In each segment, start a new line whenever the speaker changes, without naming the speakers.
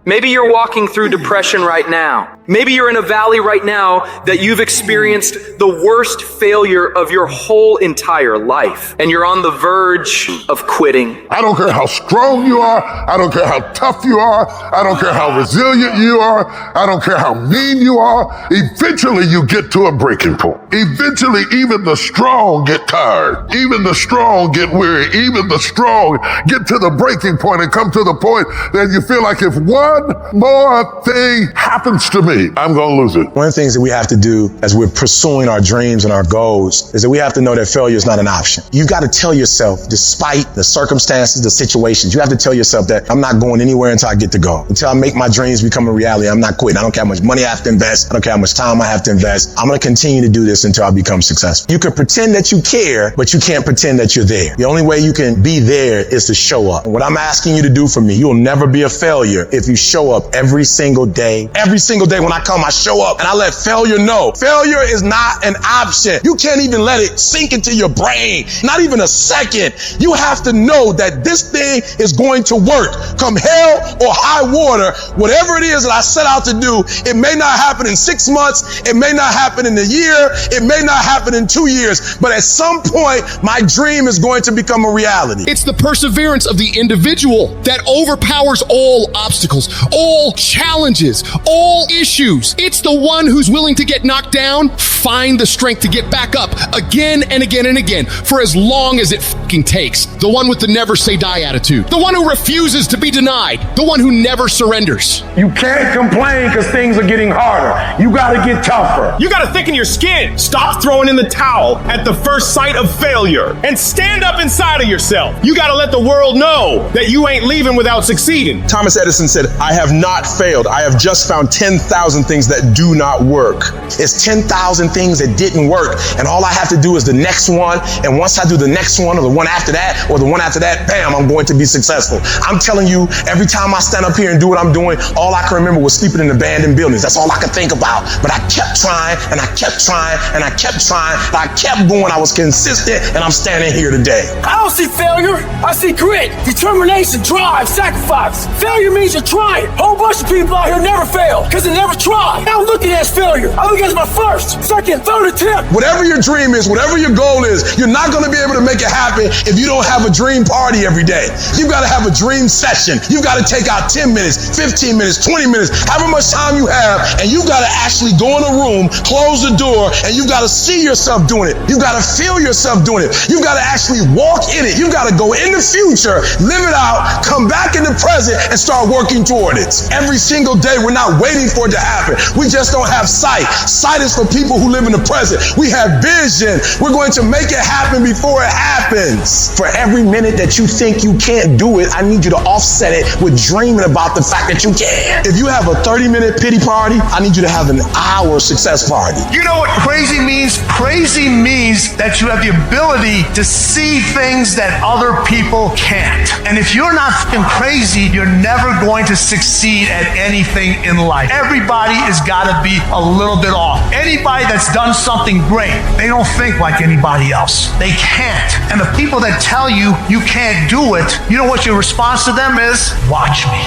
Maybe you're walking through depression right now. Maybe you're in a valley right now that you've experienced the worst failure of your whole entire life, and you're on the verge of quitting.
I don't care how strong you are. I don't care how tough you are. I don't care how resilient you are. I don't care how mean you are. Eventually you get to a breaking point. Eventually even the strong get tired. Even the strong get weary. Even the strong get to the breaking point and come to the point that you feel like if one more thing happens to me, I'm going to lose it.
One of the things that we have to do as we're pursuing our dreams and our goals is that we have to know that failure is not an option. You've got to tell yourself, despite the circumstances, the situations, you have to tell yourself that I'm not going anywhere until I get to go. Until I make my dreams become a reality, I'm not quitting. I don't care how much money I have to invest. I don't care how much time I have to invest. I'm going to continue to do this until I become successful. You can pretend that you care, but you can't pretend that you're there. The only way you can be there is to show up. And what I'm asking you to do for me, you'll never be a failure if you show up every single day. Every single day when I come, I show up and I let failure know. Failure is not an option. You can't even let it sink into your brain. Not even a second. You have to know that this thing is going to work. Come hell or high water, whatever it is that I set out to do, it may not happen in 6 months. It may not happen in a year. It may not happen in 2 years. But at some point, my dream is going to become a reality.
It's the perseverance of the individual that overpowers all obstacles, all challenges, all issues. It's the one who's willing to get knocked down, find the strength to get back up again and again and again for as long as it fucking takes. The one with the never say die attitude. The one who refuses to be denied. The one who never surrenders.
You can't complain because things are getting harder. You gotta get tougher.
You gotta thicken your skin. Stop throwing in the towel at the first sight of failure and stand up inside of yourself. You gotta let the world know that you ain't leaving without succeeding.
Thomas Edison said, I have not failed. I have just found 10,000 things that do not work. It's 10,000 things that didn't work. And all I have to do is the next one. And once I do the next one or the one after that or the one after that, bam, I'm going to be successful. I'm telling you, every time I stand up here and do what I'm doing, all I can remember was sleeping in abandoned buildings. That's all I could think about. But I kept trying and I kept trying and I kept trying. I kept going. I was consistent and I'm standing here today.
I don't see failure. I see grit, determination, drive, sacrifice. Failure means you're trying. A whole bunch of people out here never fail because they never try. I don't look at it as failure. I look at it as my first, second, third attempt.
Whatever your dream is, whatever your goal is, you're not going to be able to make it happen if you don't have a dream party every day. You've got to have a dream session. You've got to take out 10 minutes, 15 minutes, 20 minutes, however much time you have, and you've got to actually go in a room, close the door, and you've got to see yourself doing it. You've got to feel yourself doing it. You've got to actually walk in it. You've got to go in the future, live it out, come back in the present, and start working toward it. Every single day, we're not waiting for it to happen. We just don't have sight. Sight is for people who live in the present. We have vision. We're going to make it happen before it happens. For every minute that you think you can't do it, I need you to offset it with dreaming about the fact that you can. If you have a 30-minute pity party, I need you to have an hour success party.
You know what crazy means? Crazy means that you have the ability to see things that other people can't. And if you're not fucking crazy, you're never going to succeed at anything in life. Everybody has got to be a little bit off. Anybody that's done something great, they don't think like anybody else. They can't. And the people that tell you you can't do it, you know what your response to them is? Watch me.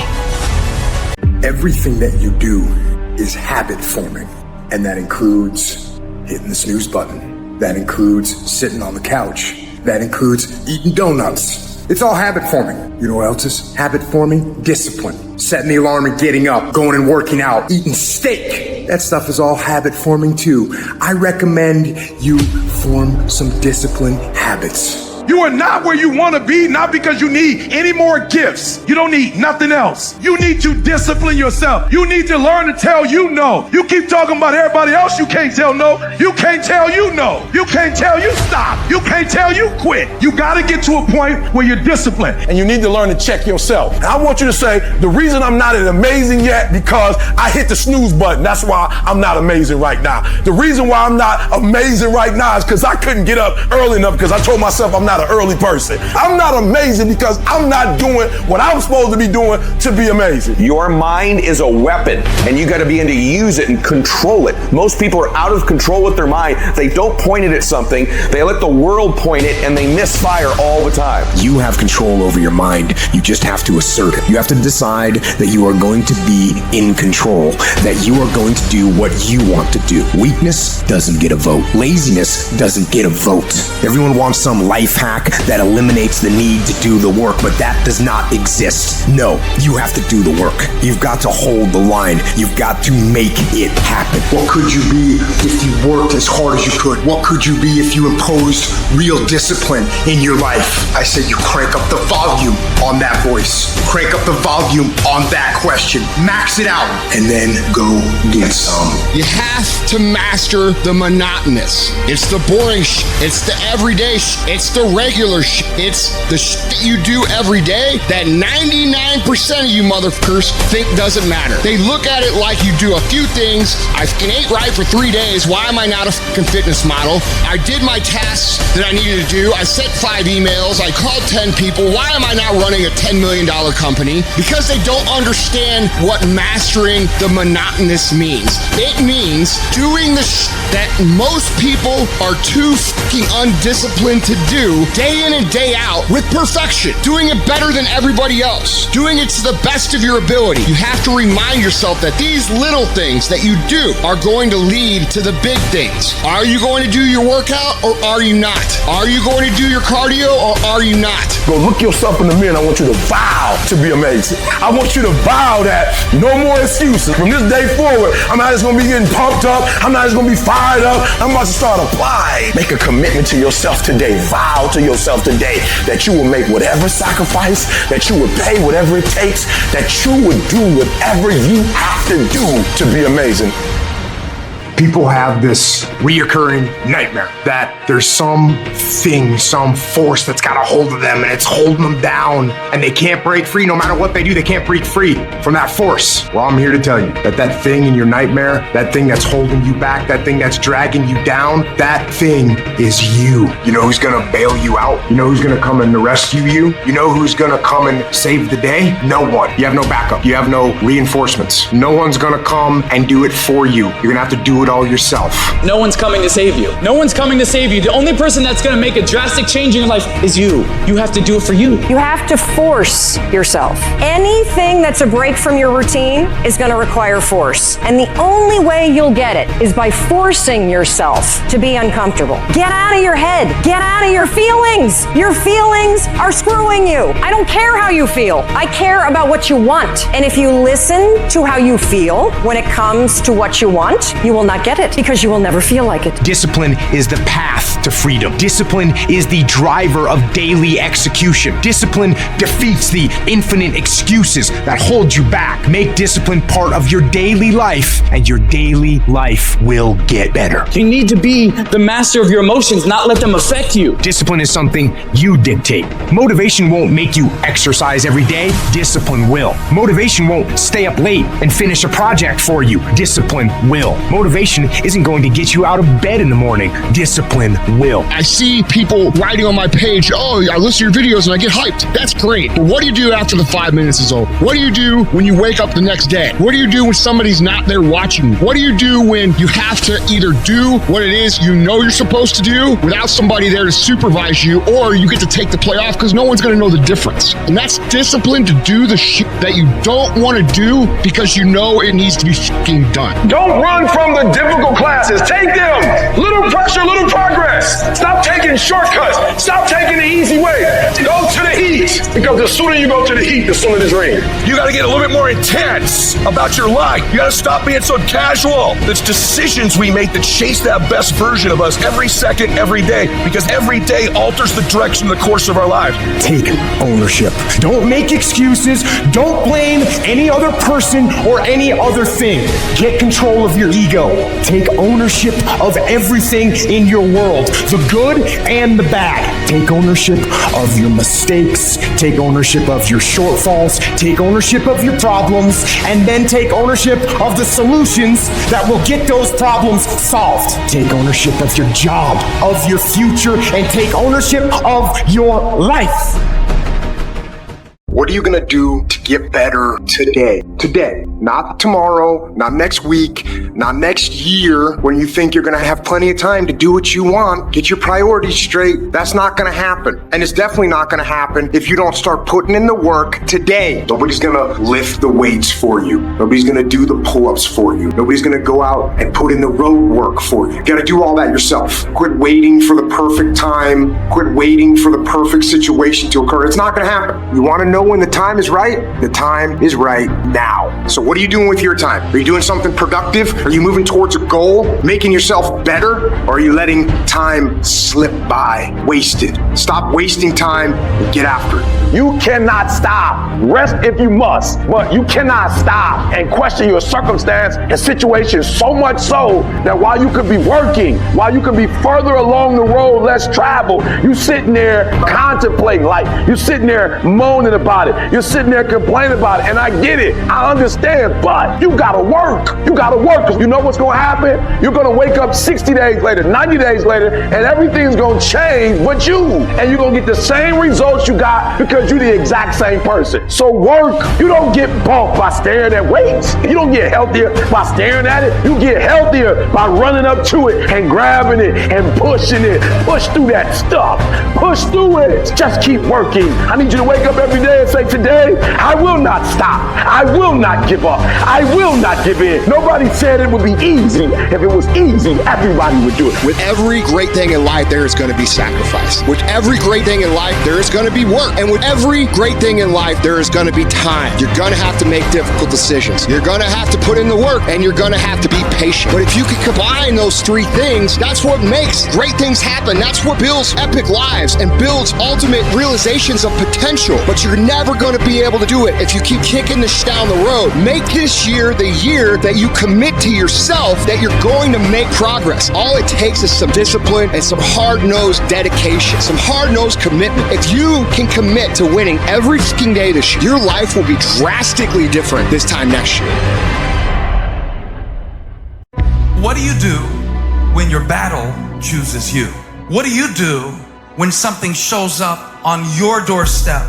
Everything that you do is habit forming, and that includes hitting the snooze button. That includes sitting on the couch. That includes eating donuts. It's all habit forming. You know what else is habit forming? Discipline. Setting the alarm and getting up, going and working out, eating steak. That stuff is all habit forming too. I recommend you form some disciplined habits.
You are not where you want to be, not because you need any more gifts. You don't need nothing else. You need to discipline yourself. You need to learn to tell you no. You keep talking about everybody else you can't tell no. You can't tell you no. You can't tell you stop. You can't tell you quit. You got to get to a point where you're disciplined.
And you need to learn to check yourself. And I want you to say, the reason I'm not amazing yet because I hit the snooze button. That's why I'm not amazing right now. The reason why I'm not amazing right now is because I couldn't get up early enough because I told myself I'm not
not an early person. I'm not amazing because I'm not doing what I'm supposed to be doing to be amazing.
Your mind is a weapon, and you got to be able to use it and control it. Most people are out of control with their mind. They don't point it at something. They let the world point it, and they misfire all the time.
You have control over your mind. You just have to assert it. You have to decide that you are going to be in control, that you are going to do what you want to do. Weakness doesn't get a vote. Laziness doesn't get a vote. Everyone wants some life hack that eliminates the need to do the work, but that does not exist. No, you have to do the work. You've got to hold the line. You've got to make it happen. What could you be if you worked as hard as you could? What could you be if you imposed real discipline in your life? I said you crank up the volume on that voice. Crank up the volume on that question. Max it out and then go get some.
You have to master the monotonous. It's the boring sh. It's the everyday sh. It's the regular sh. It's the sh that you do every day that 99% of you motherfuckers think doesn't matter. They look at it like you do a few things. I fucking ate right for 3 days. Why am I not a fucking fitness model? I did my tasks that I needed to do. I sent 5 emails. I called 10 people. Why am I not running a $10 million company? Because they don't understand what mastering the monotonous means. It means doing the that most people are too fucking undisciplined to do day in and day out with perfection. Doing it better than everybody else. Doing it to the best of your ability. You have to remind yourself that these little things that you do are going to lead to the big things. Are you going to do your workout or are you not? Are you going to do your cardio or are you not?
Go look yourself in the mirror and I want you to vow to be amazing. I want you to vow that no more excuses. From this day forward, I'm not just going to be getting pumped up. I'm not just going to be fired up. I'm about to start applying. Make a commitment to yourself today. Vow to yourself today that you will make whatever sacrifice, that you would pay whatever it takes, that you would do whatever you have to do to be amazing.
People have this reoccurring nightmare that there's something, some force that's got a hold of them and it's holding them down and they can't break free. No matter what they do, they can't break free from that force. Well, I'm here to tell you that that thing in your nightmare, that thing that's holding you back, that thing that's dragging you down, that thing is you. You know who's gonna bail you out? You know who's gonna come and rescue you? You know who's gonna come and save the day? No one. You have no backup. You have no reinforcements. No one's gonna come and do it for you. You're gonna have to do it all yourself.
No one's coming to save you. No one's coming to save you. The only person that's going to make a drastic change in your life is you. You have to do it for you.
You have to force yourself. Anything that's a break from your routine is going to require force. And the only way you'll get it is by forcing yourself to be uncomfortable. Get out of your head. Get out of your feelings. Your feelings are screwing you. I don't care how you feel. I care about what you want. And if you listen to how you feel when it comes to what you want, you will not get it because you will never feel like it.
Discipline is the path to freedom. Discipline is the driver of daily execution. Discipline defeats the infinite excuses that hold you back. Make discipline part of your daily life and your daily life will get better.
You need to be the master of your emotions, not let them affect you.
Discipline is something you dictate. Motivation won't make you exercise every day. Discipline will. Motivation won't stay up late and finish a project for you. Discipline will. Motivation isn't going to get you out of bed in the morning. Discipline will.
I see people writing on my page, oh, I listen to your videos and I get hyped. That's great. But what do you do after the 5 minutes is over? What do you do when you wake up the next day? What do you do when somebody's not there watching you? What do you do when you have to either do what it is you know you're supposed to do without somebody there to supervise you, or you get to take the play off because no one's going to know the difference? And that's discipline to do the shit that you don't want to do because you know it needs to be fucking done.
Don't run from the difficult classes. Take them. Little pressure, little progress. Stop taking shortcuts. Stop taking the easy way. Go to the heat. Because the sooner you go to the heat, the sooner it's rain. You got to get a little bit more intense about your life. You got to stop being so casual. It's decisions we make that chase that best version of us every second, every day. Because every day alters the direction, the course of our lives.
Take ownership. Don't make excuses. Don't blame any other person or any other thing. Get control of your ego. take ownership of everything in your world, the good and the bad. Take ownership of your mistakes, take ownership of your shortfalls, take ownership of your problems, and then take ownership of the solutions that will get those problems solved. Take ownership of your job, of your future, and take ownership of your life. What are you gonna do to get better today? Today, not tomorrow, not next week, not next year, when you think you're gonna have plenty of time to do what you want, get your priorities straight. That's not gonna happen. And it's definitely not gonna happen if you don't start putting in the work today. Nobody's gonna lift the weights for you. Nobody's gonna do the pull-ups for you. Nobody's gonna go out and put in the road work for you. You gotta do all that yourself. Quit waiting for the perfect time. Quit waiting for the perfect situation to occur. It's not gonna happen. You wanna know when the time is right? The time is right now. So what are you doing with your time? Are you doing something productive? Are you moving towards a goal? Making yourself better? Or are you letting time slip by? Wasted. Stop wasting time and get after it.
You cannot stop. Rest if you must, but you cannot stop and question your circumstance and situation so much so that while you could be working, while you could be further along the road less traveled, you sitting there contemplating life. You're sitting there moaning about it. You're sitting there complaining about it. And I get it. I understand, but you gotta work. You gotta work, because you know what's gonna happen? You're gonna wake up 60 days later, 90 days later, and everything's gonna change but you. And you're gonna get the same results you got because you're the exact same person. So work. You don't get bulked by staring at weights. You don't get healthier by staring at it. You get healthier by running up to it and grabbing it and pushing it. Push through that stuff. Push through it. Just keep working. I need you to wake up every day and say, today, I will not stop. I will not give up. I will not give in. Nobody said it would be easy. If it was easy, everybody would do it.
With every great thing in life, there is going to be sacrifice. With every great thing in life, there is going to be work. And with every great thing in life, there is going to be time. You're going to have to make difficult decisions. You're going to have to put in the work, and you're going to have to be patient. But if you can combine those three things, that's what makes great things happen. That's what builds epic lives and builds ultimate realizations of potential. But you're never going to be able to do it if you keep kicking this down the road. Make this year the year that you commit to yourself that you're going to make progress. All it takes is some discipline and some hard-nosed dedication, some hard-nosed commitment. If you can commit to winning every fucking day this year, your life will be drastically different this time next year.
What do you do when your battle chooses you? What do you do when something shows up on your doorstep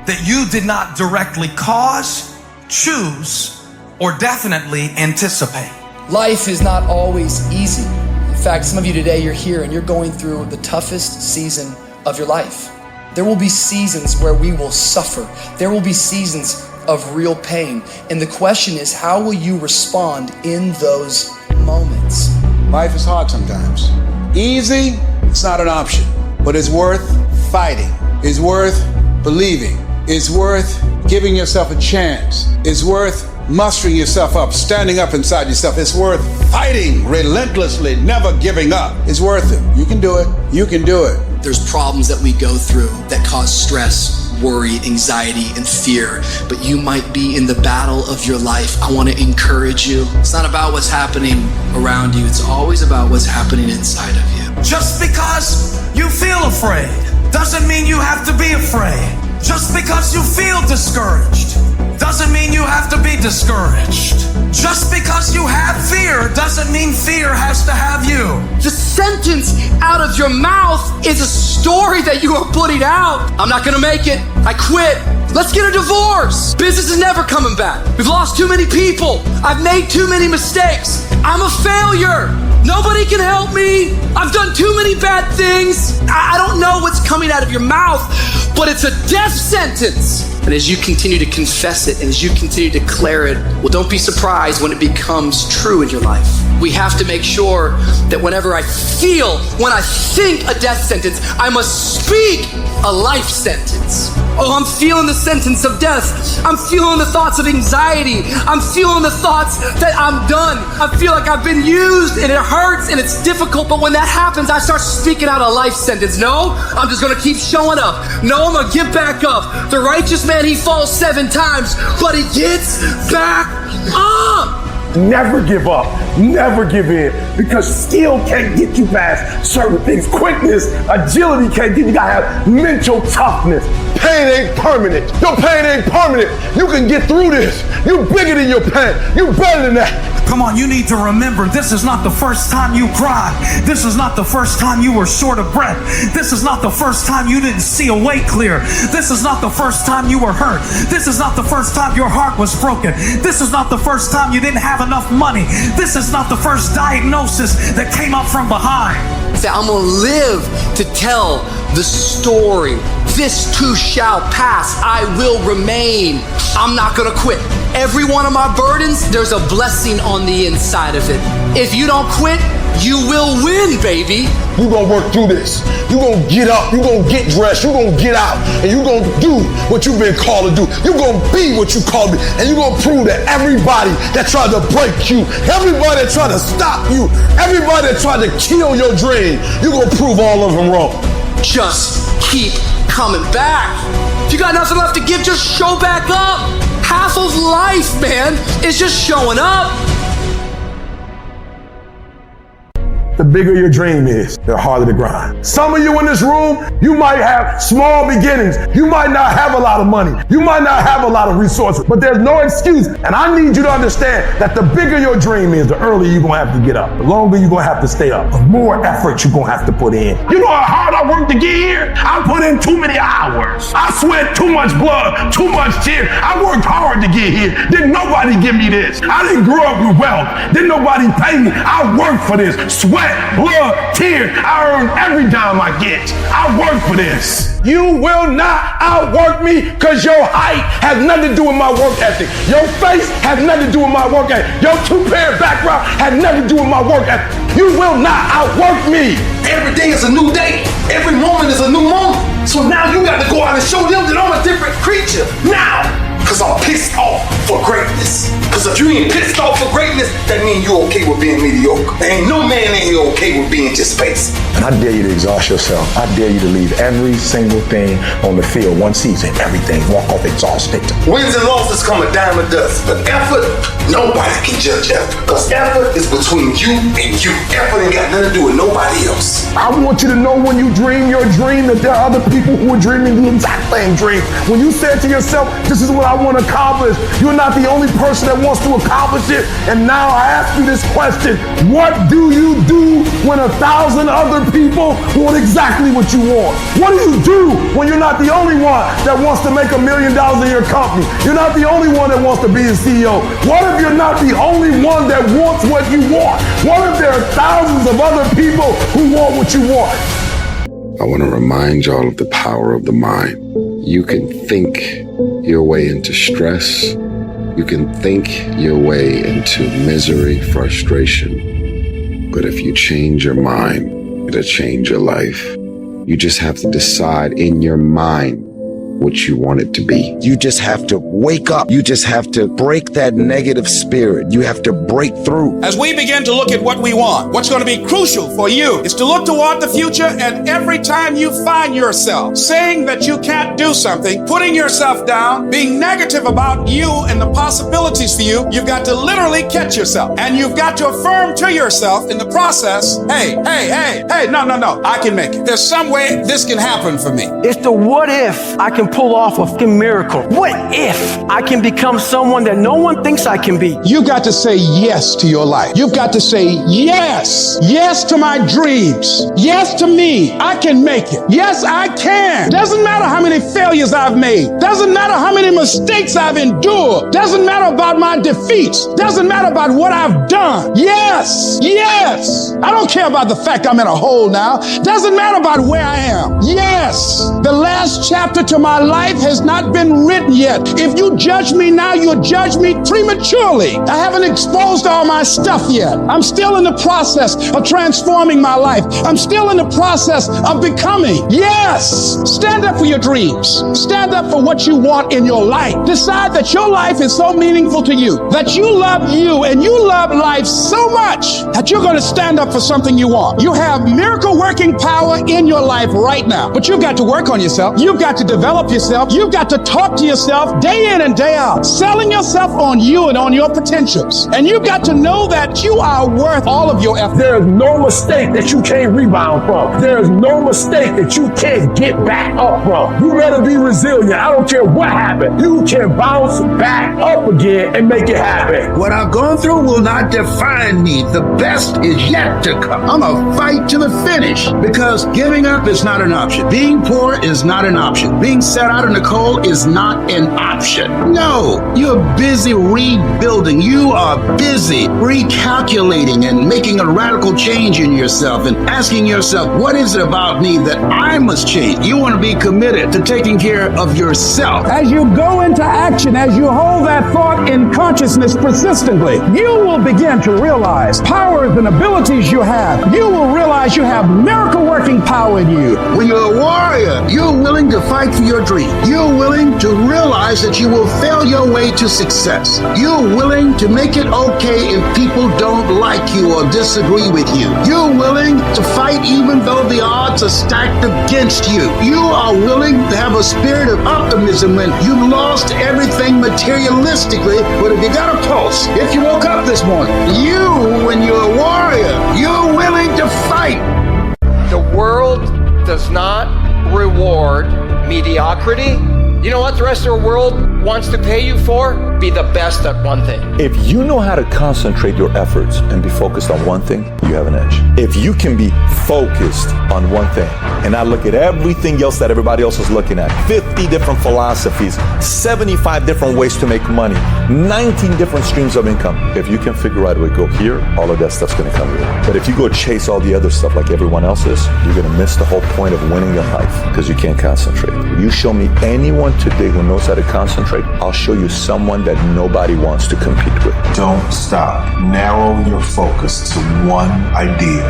that you did not directly cause, choose, or definitely anticipate?
Life is not always easy. In fact, some of you today, you're here and you're going through the toughest season of your life. There will be seasons where we will suffer. There will be seasons of real pain. And the question is, how will you respond in those moments?
Life is hard sometimes. Easy, it's not an option, but it's worth fighting. It's worth believing. It's worth giving yourself a chance. It's worth mustering yourself up, standing up inside yourself. It's worth fighting relentlessly, never giving up. It's worth it. You can do it. You can do it.
There's problems that we go through that cause stress, worry, anxiety, and fear, but you might be in the battle of your life. I want to encourage you. It's not about what's happening around you. It's always about what's happening inside of you.
Just because you feel afraid doesn't mean you have to be afraid. Just because you feel discouraged doesn't mean you have to be discouraged. Just because you have fear doesn't mean fear has to have you.
The sentence out of your mouth is a story that you are putting out. I'm not gonna make it. I quit. Let's get a divorce. Business is never coming back. We've lost too many people. I've made too many mistakes. I'm a failure. Nobody can help me. I've done too many bad things. I don't know what's coming out of your mouth, but it's a death sentence.
And as you continue to confess it and as you continue to declare it, well, don't be surprised when it becomes true in your life. We have to make sure that whenever I feel, when I think a death sentence, I must speak a life sentence. Oh, I'm feeling the sentence of death. I'm feeling the thoughts of anxiety. I'm feeling the thoughts that I'm done. I feel like I've been used and it hurts and it's difficult. But when that happens, I start speaking out a life sentence. No, I'm just going to keep showing up. No, I'm going to get back up. The righteous man, he falls 7 times, but he gets back up.
Never give up. Never give in. Because skill can't get you past certain things. Quickness, agility can't get you. You gotta have mental toughness. Pain ain't permanent. Your pain ain't permanent. You can get through this. You bigger than your pain. You better than that.
Come on, you need to remember, this is not the first time you cried. This is not the first time you were short of breath. This is not the first time you didn't see a way clear. This is not the first time you were hurt. This is not the first time your heart was broken. This is not the first time you didn't have enough money. This is not the first diagnosis that came up from behind.
Say, I'm gonna live to tell the story. This too shall pass. I will remain. I'm not gonna quit. Every one of my burdens, there's a blessing on the inside of it. If you don't quit, you will win, baby.
You gonna work through this. You gonna get up. You gonna get dressed. You gonna get out. And you gonna do what you've been called to do. You gonna be what you called to be. And you gonna prove that everybody that tried to break you, everybody that tried to stop you, everybody that tried to kill your dream, you gonna prove all of them wrong.
Just keep coming back. If you got nothing left to give, just show back up. Half of life, man, is just showing up.
The bigger your dream is, the harder the grind. Some of you in this room, you might have small beginnings. You might not have a lot of money. You might not have a lot of resources, but there's no excuse. And I need you to understand that the bigger your dream is, the earlier you're gonna have to get up. The longer you're gonna have to stay up. The more effort you're gonna have to put in. You know how hard I worked to get here? I put in too many hours. I sweat too much blood, too much tears. I worked hard to get here. Didn't nobody give me this. I didn't grow up with wealth. Didn't nobody pay me. I worked for this. Sweat, blood, tears. I earn every dime I get. I work for this. You will not outwork me because your height has nothing to do with my work ethic. Your face has nothing to do with my work ethic. Your two-parent background has nothing to do with my work ethic. You will not outwork me.
Every day is a new day. Every moment is a new moment. So now you got to go out and show them that I'm a different creature. Now. Because I'm pissed off for greatness. Because if you ain't pissed off for greatness, that means you're okay with being mediocre. There ain't no man in here okay with being just basic.
And I dare you to exhaust yourself. I dare you to leave every single thing on the field one season. Everything. Walk off exhausted.
Wins and losses come a dime a dozen. But effort, nobody can judge effort. Because effort is between you and you. Effort ain't got nothing to do with nobody else.
I want you to know when you dream your dream that there are other people who are dreaming the exact same dream. When you said to yourself, this is what I want to accomplish, you're not the only person that wants to accomplish it. And now I ask you this question: what do you do when 1,000 other people want exactly what you want? What do you do when you're not the only one that wants to make $1 million in your company? You're not the only one that wants to be a CEO. What if you're not the only one that wants what you want? What if there are thousands of other people who want what you want?
I want to remind y'all of the power of the mind. You can think your way into stress. You can think your way into misery, frustration. But if you change your mind, it'll change your life. You just have to decide in your mind what you want it to be.
You just have to wake up. You just have to break that negative spirit. You have to break through.
As we begin to look at what we want, what's going to be crucial for you is to look toward the future, and every time you find yourself saying that you can't do something, putting yourself down, being negative about you and the possibilities for you, you've got to literally catch yourself. And you've got to affirm to yourself in the process, hey, no, I can make it. There's some way this can happen for me.
It's the what if I can pull off a fucking miracle. What if I can become someone that no one thinks I can be?
You've got to say yes to your life. You've got to say yes. Yes to my dreams. Yes to me. I can make it. Yes, I can. Doesn't matter how many failures I've made. Doesn't matter how many mistakes I've endured. Doesn't matter about my defeats. Doesn't matter about what I've done. Yes. Yes. I don't care about the fact I'm in a hole now. Doesn't matter about where I am. Yes. The last chapter to my life has not been written yet. If you judge me now, you'll judge me prematurely. I haven't exposed all my stuff yet. I'm still in the process of transforming my life. I'm still in the process of becoming. Yes! Stand up for your dreams. Stand up for what you want in your life. Decide that your life is so meaningful to you, that you love you and you love life so much that you're going to stand up for something you want. You have miracle working power in your life right now, but you've got to work on yourself. You've got to develop yourself. You've got to talk to yourself day in and day out, selling yourself on you and on your potentials. And you've got to know that you are worth all of your effort.
There is no mistake that you can't rebound from. There is no mistake that you can't get back up from. You better be resilient. I don't care what happened. You can bounce back up again and make it happen.
What I've gone through will not define me. The best is yet to come. I'm gonna fight to the finish because giving up is not an option. Being poor is not an option. Being set out in the cold is not an option. No, you're busy rebuilding. You are busy recalculating and making a radical change in yourself and asking yourself, what is it about me that I must change? You want to be committed to taking care of yourself.
As you go into action, as you hold that thought in consciousness persistently, you will begin to realize powers and abilities you have. You will realize you have miracle-working power in you.
When you're a warrior, you're willing to fight for your dream. You're willing to realize that you will fail your way to success. You're willing to make it okay if people don't like you or disagree with you. You're willing to fight even though the odds are stacked against you. You are willing to have a spirit of optimism when you've lost everything materialistically, but if you got a pulse, if you woke up this morning, when you're a warrior, you're willing to fight.
The world does not reward mediocrity. You know what the rest of the world wants to pay you for? Be the best at one thing.
If you know how to concentrate your efforts and be focused on one thing, you have an edge. If you can be focused on one thing and not look at everything else that everybody else is looking at, 50 different philosophies, 75 different ways to make money, 19 different streams of income. If you can figure out a way to go here, all of that stuff's gonna come here. But if you go chase all the other stuff like everyone else is, you're gonna miss the whole point of winning your life because you can't concentrate. You show me anyone today who knows how to concentrate, I'll show you someone that nobody wants to compete with.
Don't stop. Narrow your focus to one idea,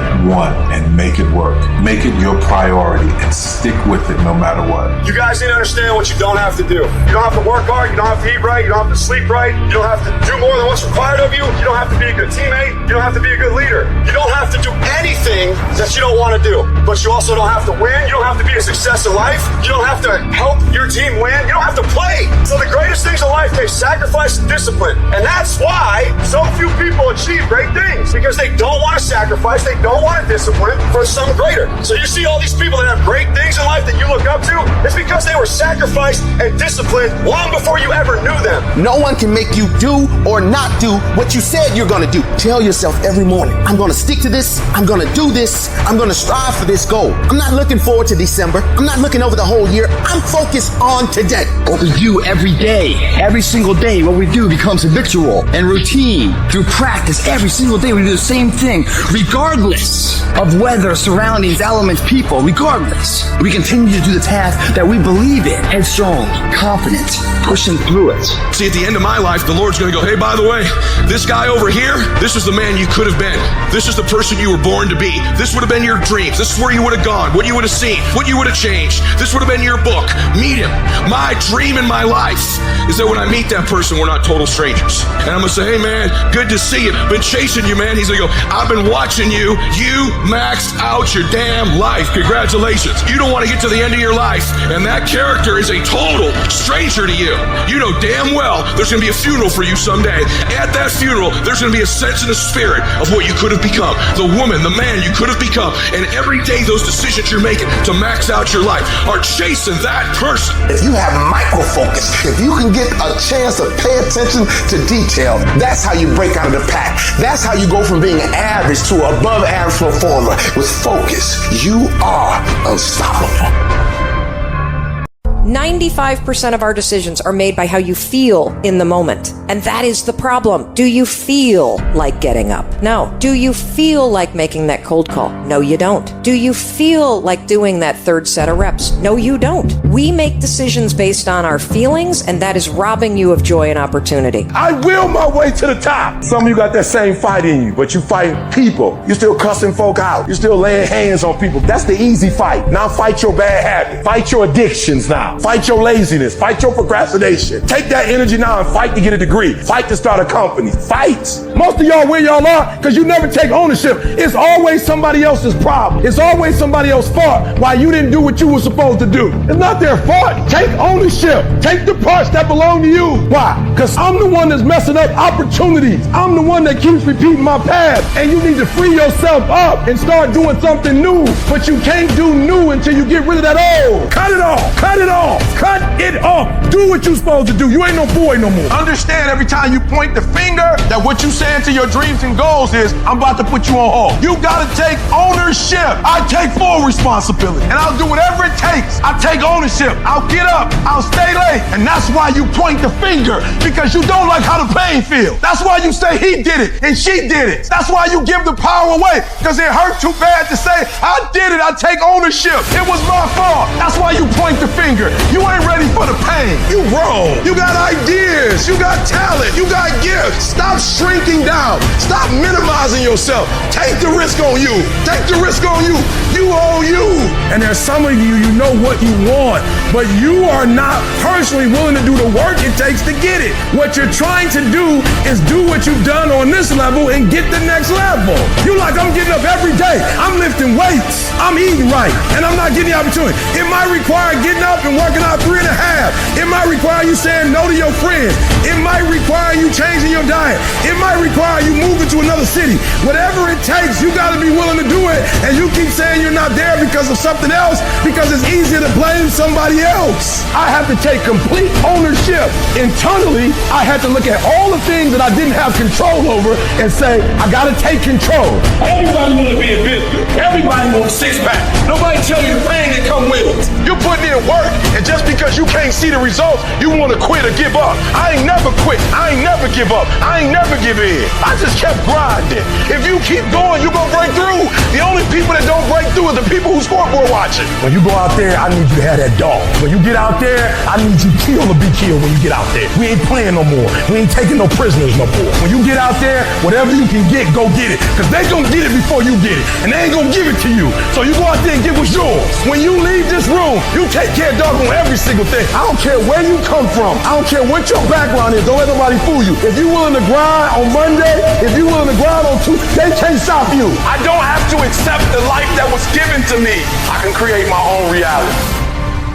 and make it work. Make it your priority and stick with it no matter what.
You guys need to understand what you don't have to do. You don't have to work hard. You don't have to eat right. You don't have to sleep right. You don't have to do more than what's required of you. You don't have to be a good teammate. You don't have to be a good leader. You don't have to do anything that you don't want to do. But you also don't have to win. You don't have to be a success in life. You don't have to help your team win. You don't have to play. So the greatest things in life take sacrifice and discipline. And that's why so few people achieve great things. Because they don't want to sacrifice. They don't want to discipline for some greater. So you see all these people that have great things in life that you look up to, it's because they were sacrificed and disciplined long before you ever knew them.
No one can make you do or not do what you said you're going to do. Tell yourself every morning, I'm going to stick to this. I'm going to do this. I'm going to strive for this goal. I'm not looking forward to December. I'm not looking over the whole year. I'm focused on today.
What we do every day, every single day, what we do becomes habitual and routine through practice. Every single day we do the same thing, regardless of weather, surroundings, elements, people, regardless. We continue to do the task that we believe in, headstrong, confident, pushing through it.
See, at the end of my life, the Lord's going to go, hey, by the way, this guy over here, this is the man you could have been. This is the person you were born to be. This would have been your dreams. This is where you would have gone, what you would have seen, what you would have changed. This would have been your book. Meet him. My dream in my life is that when I meet that person, we're not total strangers. And I'm going to say, hey, man, good to see you. Been chasing you, man. He's going to go, I've been watching you. You maxed out your damn life. Congratulations. You don't want to get to the end of your life, and that character is a total stranger to you. You know damn well there's going to be a funeral for you someday. At that funeral, there's going to be a sense in the spirit of what you could have become, the woman, the man you could have become. And every day those decisions you're making to max out your life are chasing that person.
If you have micro focus, if you can get a chance to pay attention to detail, that's how you break out of the pack. That's how you go from being an average to an above average performer. With focus, you are unstoppable.
95% of our decisions are made by how you feel in the moment. And that is the problem. Do you feel like getting up? No. Do you feel like making that cold call? No, you don't. Do you feel like doing that third set of reps? No, you don't. We make decisions based on our feelings, and that is robbing you of joy and opportunity.
I will my way to the top. Some of you got that same fight in you, but you fight people. You're still cussing folk out. You're still laying hands on people. That's the easy fight. Now fight your bad habit. Fight your addictions now.
Fight your laziness. Fight your procrastination. Take that energy now and fight to get a degree. Fight to start a company. Fight. Most of y'all where y'all are because you never take ownership. It's always somebody else's problem. It's always somebody else's fault why you didn't do what you were supposed to do. It's not their fault. Take ownership. Take the parts that belong to you. Why? Because I'm the one that's messing up opportunities. I'm the one that keeps repeating my past. And you need to free yourself up and start doing something new. But you can't do new until you get rid of that old. Cut it off. Cut it off. Cut it off. Do what you're supposed to do. You ain't no boy no more. Understand every time you point the finger that what you saying to your dreams and goals is, I'm about to put you on hold. You gotta take ownership. I take full responsibility and I'll do whatever it takes. I take ownership. I'll get up. I'll stay late. And that's why you point the finger, because you don't like how the pain feels. That's why you say he did it and she did it. That's why you give the power away, because it hurt too bad to say, I did it. I take ownership. It was my fault. That's why you point the finger. You ain't ready for the pain. You grown. You got ideas. You got talent. You got gifts. Stop shrinking down. Stop minimizing yourself. Take the risk on you. Take the risk on you. You own you. And there's some of you, you know what you want, but you are not personally willing to do the work it takes to get it. What you're trying to do is do what you've done on this level and get the next level. You like, I'm getting up every day. I'm lifting weights. I'm eating right. And I'm not getting the opportunity. It might require getting up and working out 3.5. It might require you saying no to your friends. It might require you changing your diet. It might require you moving to another city. Whatever it takes, you got to be willing to do it. And you keep saying you're not there because of something else, because it's easier to blame somebody else. I have to take complete ownership. Internally, I had to look at all the things that I didn't have control over and say, I got to take control. Everybody want to be in business. Everybody wants a six-pack. Nobody tell you the pain that come with it. You're putting in work, and just because you can't see the results, you want to quit or give up. I ain't never quit. I ain't never give up. I ain't never give in. I just kept grinding. If you keep going, you're going to break through. The only people that don't break through are the people who scoreboard watching. When you go out there, I need you to have that dog. When you get out there, I need you to kill or be killed when you get out there. We ain't playing no more. We ain't taking no prisoners no more. When you get out there, whatever you can get, go get it. Because they going to get it before you get it. And they ain't going to give it to you. So you go out there and get what's yours. When you leave this room, you take care of dog on every single thing. I don't care where you come from. I don't care what your background is. Don't let nobody fool you. If you willing to grind on Monday, if you willing to grind on Tuesday, they can't stop you. I don't have to accept the life that was given to me. I can create my own reality.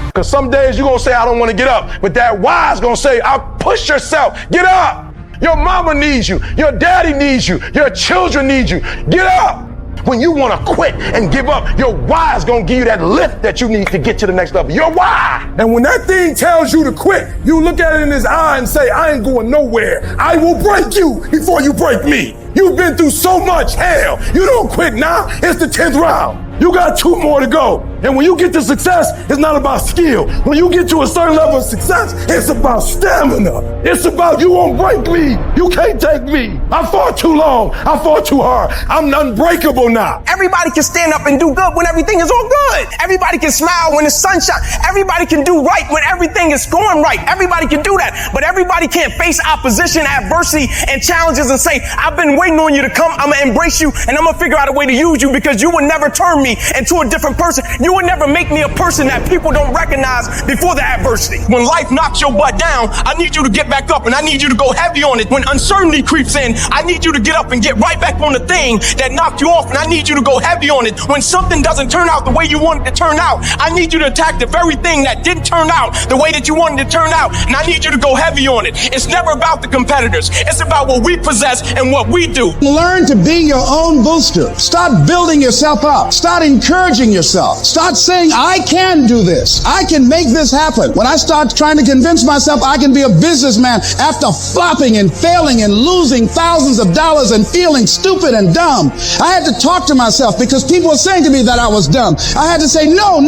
Because some days you're going to say, I don't want to get up. But that why is going to say, push yourself. Get up. Your mama needs you. Your daddy needs you. Your children need you. Get up. When you want to quit and give up, your why is going to give you that lift that you need to get to the next level. Your why. And when that thing tells you to quit, you look at it in his eye and say, I ain't going nowhere. I will break you before you break me. You've been through so much hell. You don't quit now. It's the 10th round. You got 2 more to go. And when you get to success, it's not about skill. When you get to a certain level of success, it's about stamina. It's about you won't break me. You can't take me. I fought too long. I fought too hard. I'm unbreakable now.
Everybody can stand up and do good when everything is all good. Everybody can smile when the sun shines. Everybody can do right when everything is going right. Everybody can do that. But everybody can't face opposition, adversity, and challenges and say, I've been waiting on you to come. I'm going to embrace you and I'm going to figure out a way to use you, because you will never turn me into a different person. You would never make me a person that people don't recognize before the adversity. When life knocks your butt down, I need you to get back up and I need you to go heavy on it. When uncertainty creeps in, I need you to get up and get right back on the thing that knocked you off, and I need you to go heavy on it. When something doesn't turn out the way you want it to turn out, I need you to attack the very thing that didn't turn out the way that you wanted to turn out, and I need you to go heavy on it. It's never about the competitors. It's about what we possess and what we do.
Learn to be your own booster. Start building yourself up. Start encouraging yourself. Start saying, I can do this. I can make this happen. When I start trying to convince myself I can be a businessman after flopping and failing and losing thousands of dollars and feeling stupid and dumb, I had to talk to myself, because people were saying to me that I was dumb. I had to say, no,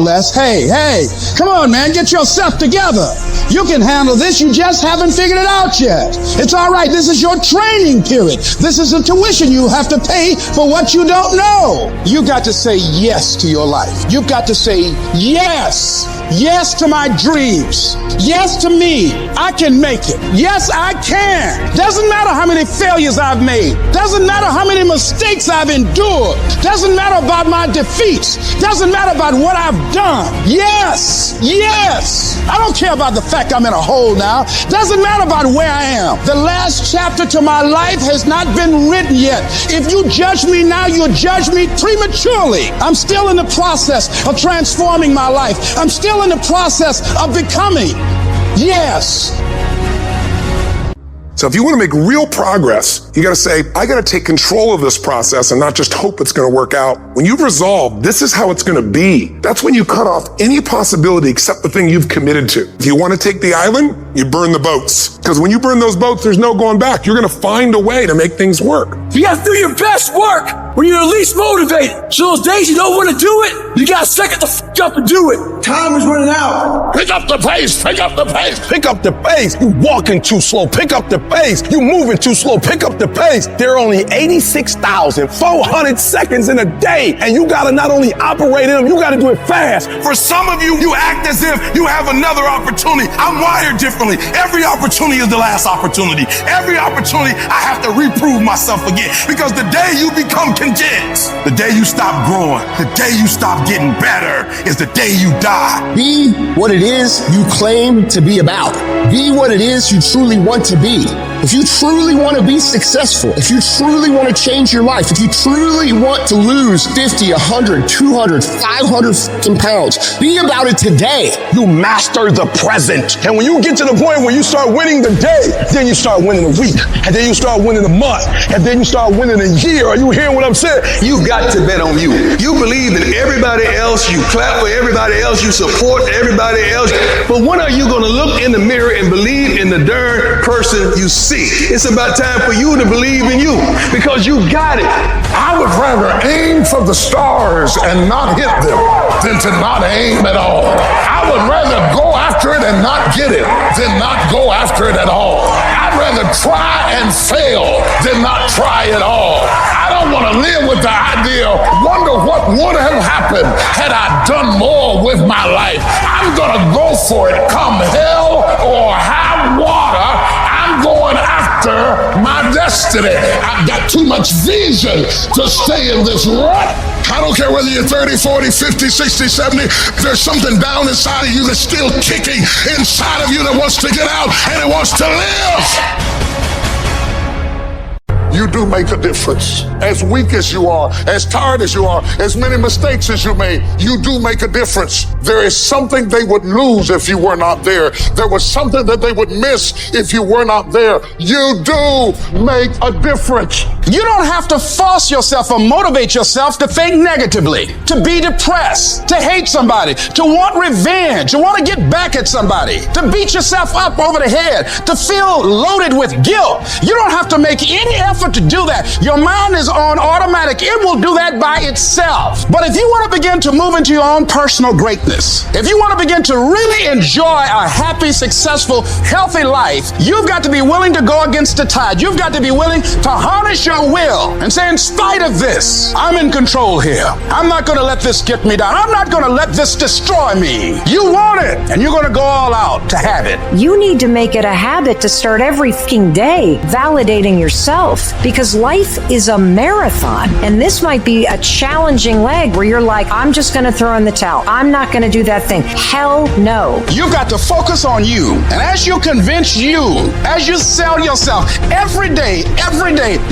Les. Hey, come on, man, get yourself together. You can handle this. You just haven't figured it out yet. It's all right. This is your training period. This is the tuition you have to pay for what you don't know. You got to say yes to your life. You've got to say yes. Yes to my dreams. Yes to me. I can make it. Yes, I can. Doesn't matter how many failures I've made. Doesn't matter how many mistakes I've endured. Doesn't matter about my defeats. Doesn't matter about what I've done. Yes. I don't care about the fact I'm in a hole now. Doesn't matter about where I am. The last chapter to my life has not been written yet. If you judge me now, you'll judge me prematurely. I'm still in the process of transforming my life. I'm still in the process of becoming. Yes.
So if you want to make real progress, you got to say, I got to take control of this process and not just hope it's going to work out. When you've resolved, this is how it's going to be. That's when you cut off any possibility except the thing you've committed to. If you want to take the island, you burn the boats. Because when you burn those boats, there's no going back. You're going to find a way to make things work.
You got to do your best work when you're least motivated. So those days you don't want to do it, you got to suck it the f up and do it. Time is running out.
Pick up the pace. Pick up the pace. Pick up the pace. You walking too slow. Pick up the pace. You moving too slow. Pick up the pace. There are only 86,400 seconds in a day, and you got to not only operate in them, you got to do it fast.
For some of you, you act as if you have another opportunity. I'm wired differently. Every opportunity is the last opportunity. Every opportunity, I have to reprove myself again. Because the day you become content, the day you stop growing, the day you stop getting better, is the day you die.
Be what it is you claim to be about. Be what it is you truly want to be. If you truly want to be successful, if you truly want to change your life, if you truly want to lose 50, 100, 200, 500 pounds, be about it today.
You master the present. And when you get to the point where you start winning the day, then you start winning the week. And then you start winning the month. And then you start winning the year. Are you hearing what I'm saying?
You've got to bet on you. You believe in everybody else. You clap for everybody else. You support everybody else. But when are you going to look in the mirror and believe in the darn person you see? It's about time for you to believe in you, because you got it.
I would rather aim for the stars and not hit them than to not aim at all. I would rather go after it and not get it than not go after it at all. I'd rather try and fail than not try at all. I don't want to live with the idea, wonder what would have happened had I done more with my life. I'm going to go for it, come hell or high water. I'm going after my destiny. I've got too much vision to stay in this rut. I don't care whether you're 30, 40, 50, 60, 70. There's something down inside of you that's still kicking inside of you that wants to get out and it wants to live. You do make a difference. As weak as you are, as tired as you are, as many mistakes as you made, you do make a difference. There is something they would lose if you were not there. There was something that they would miss if you were not there. You do make a difference.
You don't have to force yourself or motivate yourself to think negatively, to be depressed, to hate somebody, to want revenge, to want to get back at somebody, to beat yourself up over the head, to feel loaded with guilt. You don't have to make any effort to do that. Your mind is on automatic. It will do that by itself. But if you want to begin to move into your own personal greatness, if you want to begin to really enjoy a happy, successful, healthy life, you've got to be willing to go against the tide. You've got to be willing to harness your will and say, in spite of this, I'm in control here. I'm not going to let this get me down. I'm not going to let this destroy me. You want it, and you're going to go all out to have it.
You need to make it a habit to start every fucking day validating yourself, because life is a marathon, and this might be a challenging leg where you're like, I'm just going to throw in the towel. I'm not going to do that thing. Hell no.
You've got to focus on you. And as you convince you, as you sell yourself every day,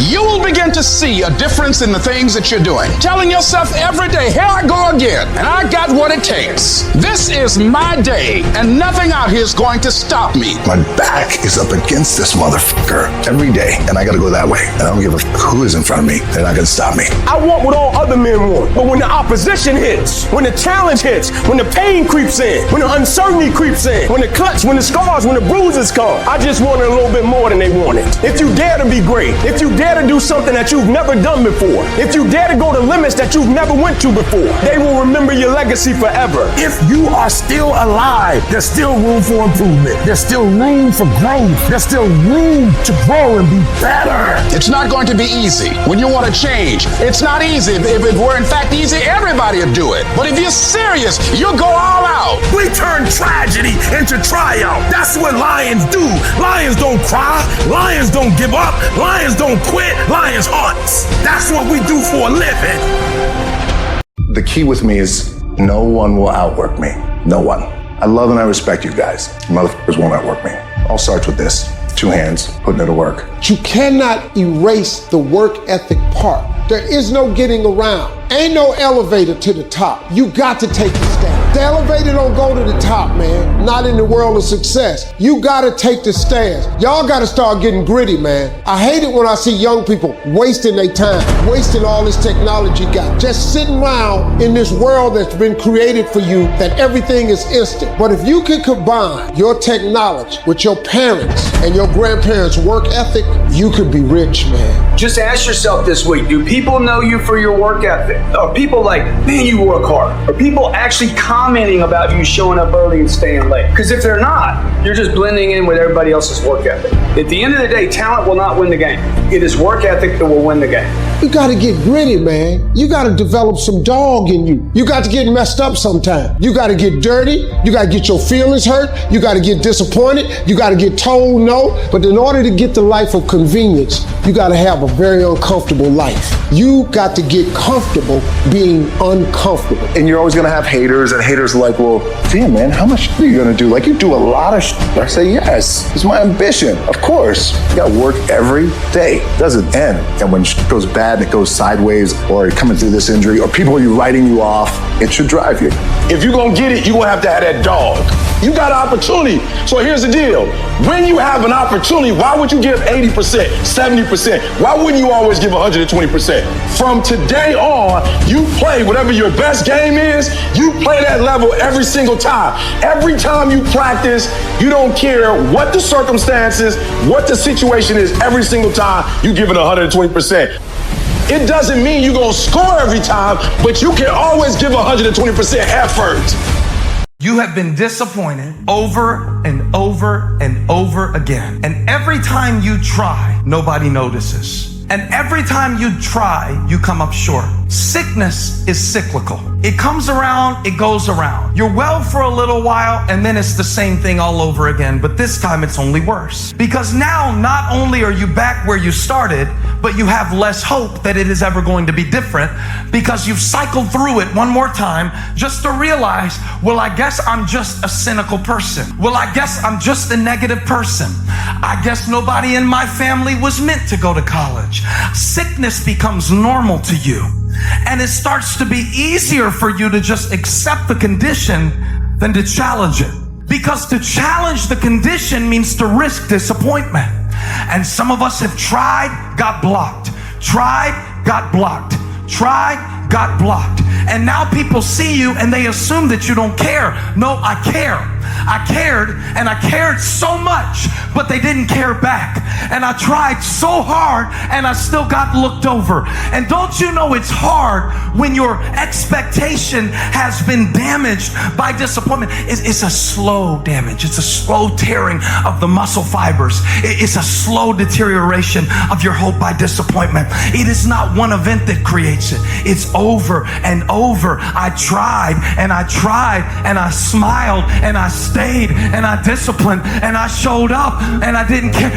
you will begin to see a difference in the things that you're doing. Telling yourself every day, here I go again, and I got what it takes. This is my day, and nothing out here is going to stop me.
My back is up against this motherfucker every day, and I gotta go that way. And I don't give a who is in front of me. They're not gonna stop me.
I want what all other men want. But when the opposition hits, when the challenge hits, when the pain creeps in, when the uncertainty creeps in, when the cuts, when the scars, when the bruises come, I just want it a little bit more than they wanted. If you dare to be great, if you dare to do something that you've never done before, if you dare to go to limits that you've never went to before, they will remember your legacy forever.
If you are still alive, there's still room for improvement. There's still room for growth. There's still room to grow and be better.
It's not going to be easy. When you want to change, it's not easy. If it were in fact easy, everybody would do it. But if you're serious, you'll go all out.
We turn tragedy into triumph. That's what lions do. Lions don't cry. Lions don't give up. Lions don't quit. Lions hunt. That's what we do for a living.
The key with me is no one will outwork me. No one. I love and I respect you guys. Motherfuckers won't outwork me. All starts with this. 2 hands, putting it to work.
You cannot erase the work ethic part. There is no getting around. Ain't no elevator to the top. You got to take the stairs. The elevator don't go to the top, man. Not in the world of success. You got to take the stairs. Y'all got to start getting gritty, man. I hate it when I see young people wasting their time, wasting all this technology got. Just sitting around in this world that's been created for you that everything is instant. But if you can combine your technology with your parents and your grandparents' work ethic, you could be rich, man.
Just ask yourself this week, do people know you for your work ethic? Are people like, man, you work hard? Are people actually commenting about you showing up early and staying late? Because if they're not, you're just blending in with everybody else's work ethic. At the end of the day, talent will not win the game. It is work ethic that will win the game.
You got to get gritty, man. You got to develop some dog in you. You got to get messed up sometime. You got to get dirty. You got to get your feelings hurt. You got to get disappointed. You got to get told no. But in order to get the life of convenience, you got to have a very uncomfortable life. You got to get comfortable being uncomfortable.
And you're always going to have haters, and haters are like, well, damn, man, how much are you going to do? Like, you do a lot of I say, yes, it's my ambition. Of course. You got to work every day. It doesn't end. And when shit goes bad and it goes sideways, or you're coming through this injury, or people are writing you off, it should drive you.
If you're going to get it, you're going to have that dog. You got an opportunity. So here's the deal. When you have an opportunity, why would you give 80%, 70%? Why wouldn't you always give 120%? From today on, you play whatever your best game is, you play that level every single time. Every time you practice, you don't care what the circumstances, what the situation is, every single time you give it 120%. It doesn't mean you're going to score every time, but you can always give 120% effort.
You have been disappointed over and over and over again. And every time you try, nobody notices. And every time you try, you come up short. Sickness is cyclical. It comes around, it goes around. You're well for a little while, and then it's the same thing all over again, but this time it's only worse. Because now, not only are you back where you started, but you have less hope that it is ever going to be different, because you've cycled through it one more time just to realize, well, I guess I'm just a cynical person. Well, I guess I'm just a negative person. I guess nobody in my family was meant to go to college. Sickness becomes normal to you, and it starts to be easier for you to just accept the condition than to challenge it. Because to challenge the condition means to risk disappointment. And some of us have tried, got blocked. Tried, got blocked. Tried, got blocked. And now people see you and they assume that you don't care. No, I care. I cared, and I cared so much, but they didn't care back. And I tried so hard, and I still got looked over. And don't you know it's hard when your expectation has been damaged by disappointment? It's a slow damage. It's a slow tearing of the muscle fibers. It's a slow deterioration of your hope by disappointment. It is not one event that creates it. It's over and over. I tried, and I tried, and I smiled, and I stayed, and I disciplined, and I showed up, and I didn't care.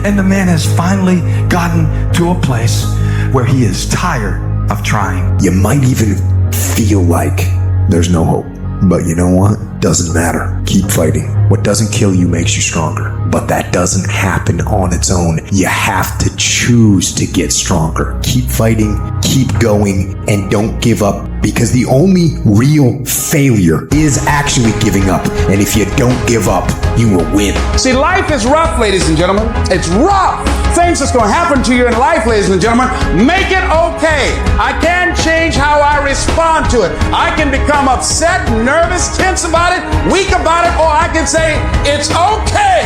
And the man has finally gotten to a place where he is tired of trying.
You might even feel like there's no hope, but you know what? Doesn't matter. Keep fighting. What doesn't kill you makes you stronger, but that doesn't happen on its own. You have to choose to get stronger. Keep fighting, keep going, and don't give up, because the only real failure is actually giving up. And if you don't give up, you will win.
See, life is rough, ladies and gentlemen. It's rough. Things that's going to happen to you in life, ladies and gentlemen, make it okay. I can change how I respond to it. I can become upset, nervous, tense about it, weak about it, or I can say, it's okay.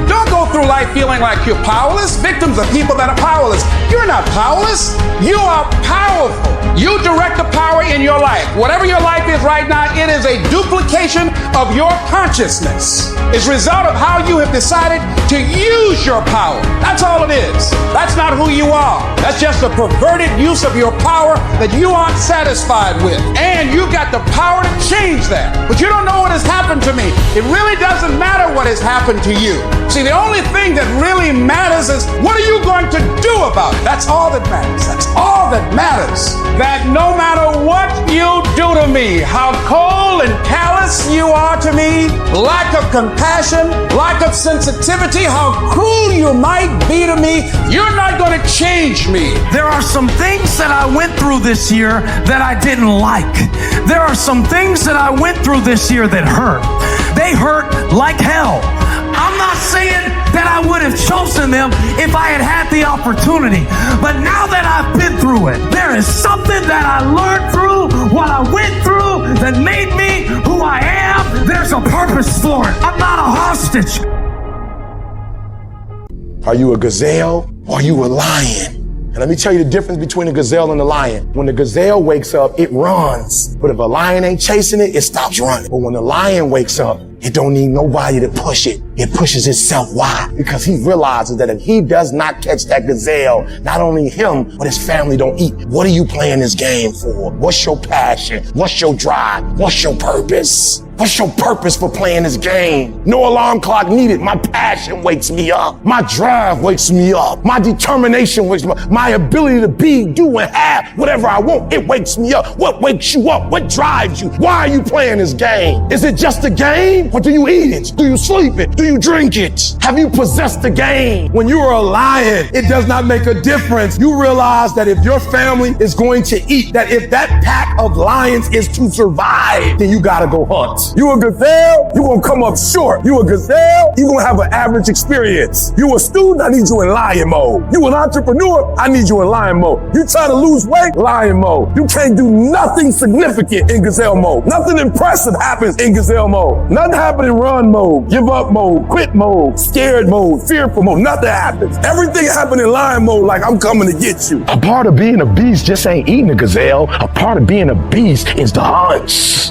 Don't go through life feeling like you're powerless. Victims are people that are powerless. You're not powerless. You are powerful. You direct the power in your life. Whatever your life is right now, it is a duplication of your consciousness. It's a result of how you have decided to use your power. That's all it is. That's
That's not who you are. That's just a perverted use of your power that you aren't satisfied with. And you've got the power to change that. But you don't know what has happened to me. It really doesn't matter what has happened to you. See, the only thing that really matters is what are you going to do about it? That's all that matters. That's all that matters. That no matter what you do to me, how cold and callous you are to me, lack of compassion, lack of sensitivity, how cruel you might be to me, you're not going to change me.
There are some things that I went through this year that I didn't like. There are some things that I went through this year that hurt. They hurt like hell. I'm not saying that I would have chosen them if I had had the opportunity. But now that I've been through it, there is something that I learned through what I went through that made me who I am. There's a purpose for it. I'm not a hostage.
Are you a gazelle or are you a lion? And let me tell you the difference between a gazelle and a lion. When the gazelle wakes up, it runs. But if a lion ain't chasing it, it stops running. But when the lion wakes up, it don't need nobody to push it. It pushes itself. Why? Because he realizes that if he does not catch that gazelle, not only him, but his family don't eat. What are you playing this game for? What's your passion? What's your drive? What's your purpose? What's your purpose for playing this game? No alarm clock needed. My passion wakes me up. My drive wakes me up. My determination wakes me up. My ability to be, do, and have whatever I want, it wakes me up. What wakes you up? What drives you? Why are you playing this game? Is it just a game? Or do you eat it? Do you sleep it? Do you drink it? Have you possessed the game? When you are a lion, it does not make a difference. You realize that if your family is going to eat, that if that pack of lions is to survive, then you gotta go hunt. You a gazelle, you gonna come up short. You a gazelle, you gonna have an average experience. You a student, I need you in lion mode. You an entrepreneur, I need you in lion mode. You trying to lose weight, lion mode. You can't do nothing significant in gazelle mode. Nothing impressive happens in gazelle mode. Nothing happens in run mode, give up mode, quit mode, scared mode, fearful mode. Nothing happens. Everything happens in lion mode like I'm coming to get you. A part of being a beast just ain't eating a gazelle. A part of being a beast is the hunt.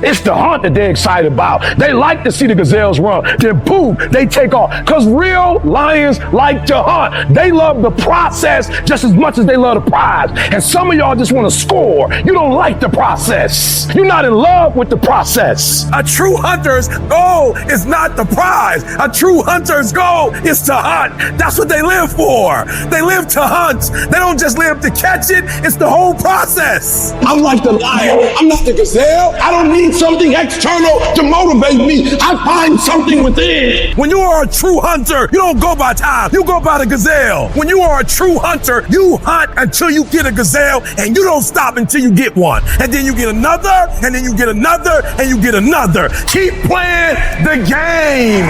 It's the hunt that they're excited about. They like to see the gazelles run. Then boom, they take off. Because real lions like to hunt. They love the process just as much as they love the prize. And some of y'all just want to score. You don't like the process. You're not in love with the process. A true hunter's goal is not the prize. A true hunter's goal is to hunt. That's what they live for. They live to hunt. They don't just live to catch it. It's the whole process. I'm like the lion. I'm not the gazelle. I don't need something external to motivate me. I find something within. When you are a true hunter, you don't go by time. You go by the gazelle. When you are a true hunter, you hunt until you get a gazelle, and you don't stop until you get one. And then you get another, and then you get another, and you get another. Keep playing the game.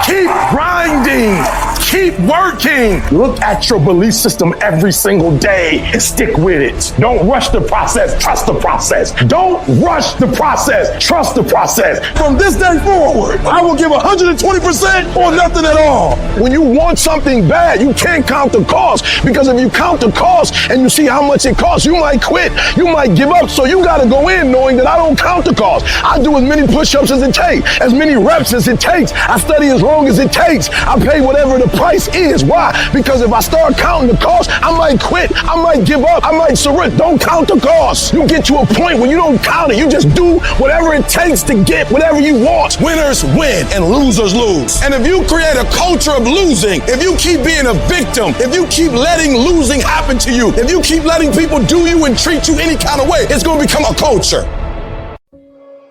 Keep grinding. Keep working. Look at your belief system every single day and stick with it. Don't rush the process. Trust the process. Don't rush the process. Trust the process. From this day forward, I will give 120% or nothing at all. When you want something bad, you can't count the cost, because if you count the cost and you see how much it costs, you might quit. You might give up. So you got to go in knowing that I don't count the cost. I do as many push-ups as it takes, as many reps as it takes. I study as long as it takes. I pay whatever the price is. Why? Because if I start counting the cost, I might quit. I might give up. I might surrender. Don't count the cost. You get to a point when you don't count it. You just do whatever it takes to get whatever you want. Winners win and losers lose. And if you create a culture of losing, if you keep being a victim, if you keep letting losing happen to you, if you keep letting people do you and treat you any kind of way, it's going to become a culture.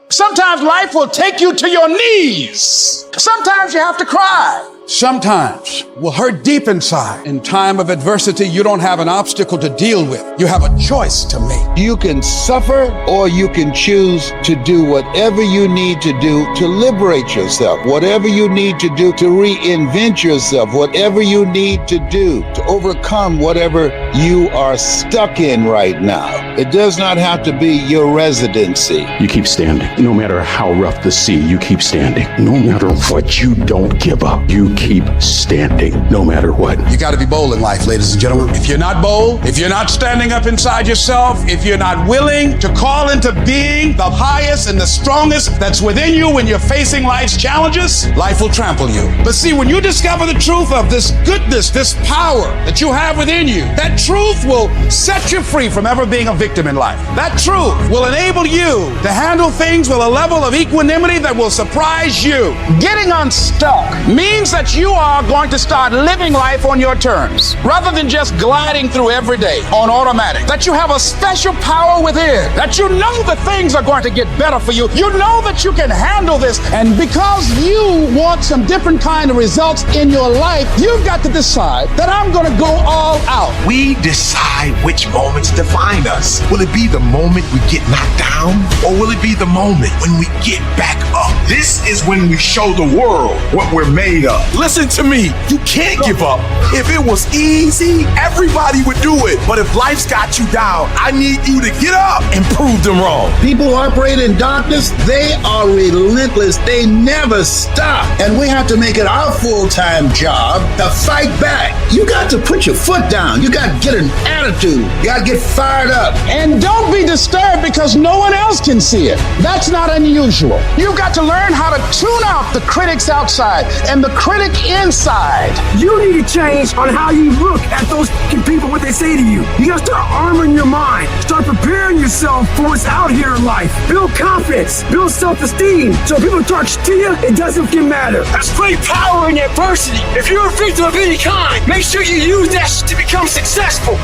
Sometimes life will take you to your knees. Sometimes you have to cry. Sometimes will hurt deep inside. In time of adversity, you don't have an obstacle to deal with. You have a choice to make.
You can suffer, or you can choose to do whatever you need to do to liberate yourself, whatever you need to do to reinvent yourself, whatever you need to do to overcome whatever you are stuck in right now. It does not have to be your residency.
You keep standing. No matter how rough the sea, you keep standing. No matter but you don't give up. You keep standing no matter what.
You got to be bold in life, ladies and gentlemen. If you're not bold, if you're not standing up inside yourself, if you're not willing to call into being the highest and the strongest that's within you when you're facing life's challenges, life will trample you. But see, when you discover the truth of this goodness, this power that you have within you, that truth will set you free from ever being a victim in life. That truth will enable you to handle things with a level of equanimity that will surprise you. Getting unstuck means that you are going to start living life on your terms rather than just gliding through every day on automatic. That you have a special power within, that you know that things are going to get better for you. You know that you can handle this, and because you want some different kind of results in your life, you've got to decide that I'm going to go all out.
We decide which moments define us. Will it be the moment we get knocked down, or will it be the moment when we get back up? This is when we show the world what we're made of. Listen to me, you can't give up. If it was easy, everybody would do it. But if life's got you down, I need you to get up and prove them wrong.
People who operate in darkness, they are relentless. They never stop. And we have to make it our full-time job to fight back. You got to put your foot down. You got to get an attitude. You got to get fired up.
And don't be disturbed because no one else can see it. That's not unusual. You've got to learn how to tune out the critics outside and the critic inside.
You need to change on how you look at those people, what they say to you. You gotta start armoring your mind. Start preparing yourself for what's out here in life. Build confidence. Build self-esteem. So when people talk to you, it doesn't matter. That's great power in adversity. If you're a victim of any kind, make sure you use that to become successful.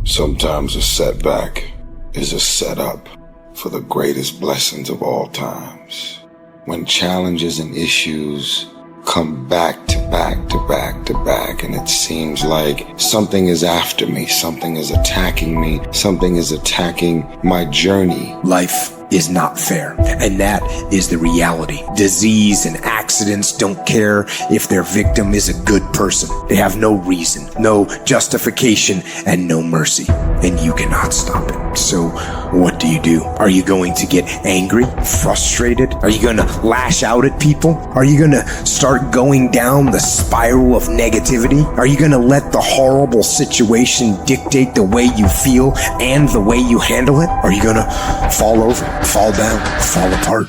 Sometimes a setback is a setup for the greatest blessings of all times. When challenges and issues come back to back to back to back, and it seems like something is after me, something is attacking me, something is attacking my journey.
Life is not fair, and that is the reality. Disease and accidents don't care if their victim is a good person. They have no reason, no justification, and no mercy, and you cannot stop it. So what do? Are you going to get angry, frustrated? Are you going to lash out at people? Are you going to start going down the spiral of negativity? Are you going to let the horrible situation dictate the way you feel and the way you handle it? Are you going to fall over, fall down, fall apart?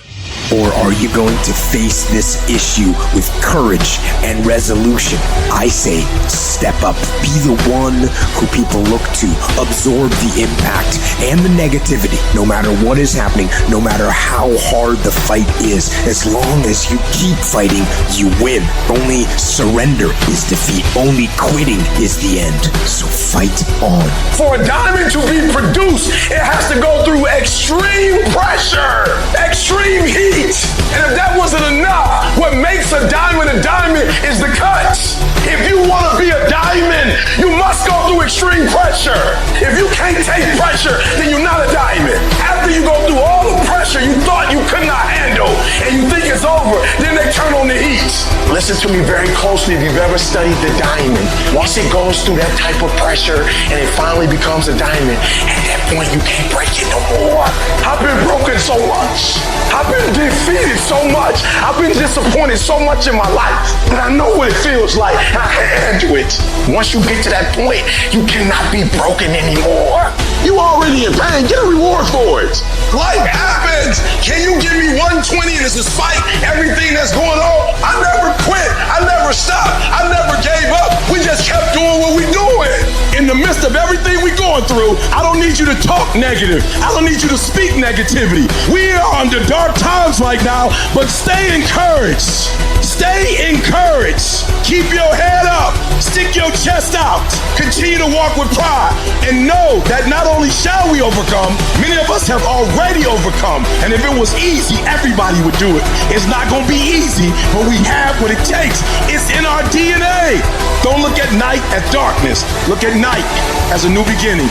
Or are you going to face this issue with courage and resolution? I say, step up. Be the one who people look to. Absorb the impact and the negativity. No matter what is happening, no matter how hard the fight is, as long as you keep fighting, you win. Only surrender is defeat. Only quitting is the end. So fight on.
For a diamond to be produced, it has to go through extreme pressure, extreme heat. And if that wasn't enough, what makes a diamond is the cuts. If you want to be a diamond, you must go through extreme pressure. If you can't take pressure, then you're not a diamond. After you go through all the pressure you thought you could not handle, and you think it's over, then they turn on the heat. Listen to me very closely if you've ever studied the diamond. Once it goes through that type of pressure and it finally becomes a diamond, at that point you can't break it no more. I've been broken so much. I've been defeated so much. I've been disappointed so much in my life. But I know what it feels like. I can handle it. Once you get to that point, you cannot be broken anymore. You already in pain. Get a reward for it.
Life happens. Can you give me 120 despite everything that's going on? I never quit. I never stopped. I never gave up. We just kept doing what we're doing. In the midst of everything we're going through, I don't need you to talk negative. I don't need you to speak negativity. We are under dark times right now, but stay encouraged. Stay encouraged. Keep your head up. Stick your chest out. Continue to walk with pride. And know that not only shall we overcome, many of us have already overcome. And if it was easy, everybody would do it. It's not going to be easy, but we have what it takes. It's in our DNA. Don't look at night as darkness. Look at night as a new beginning.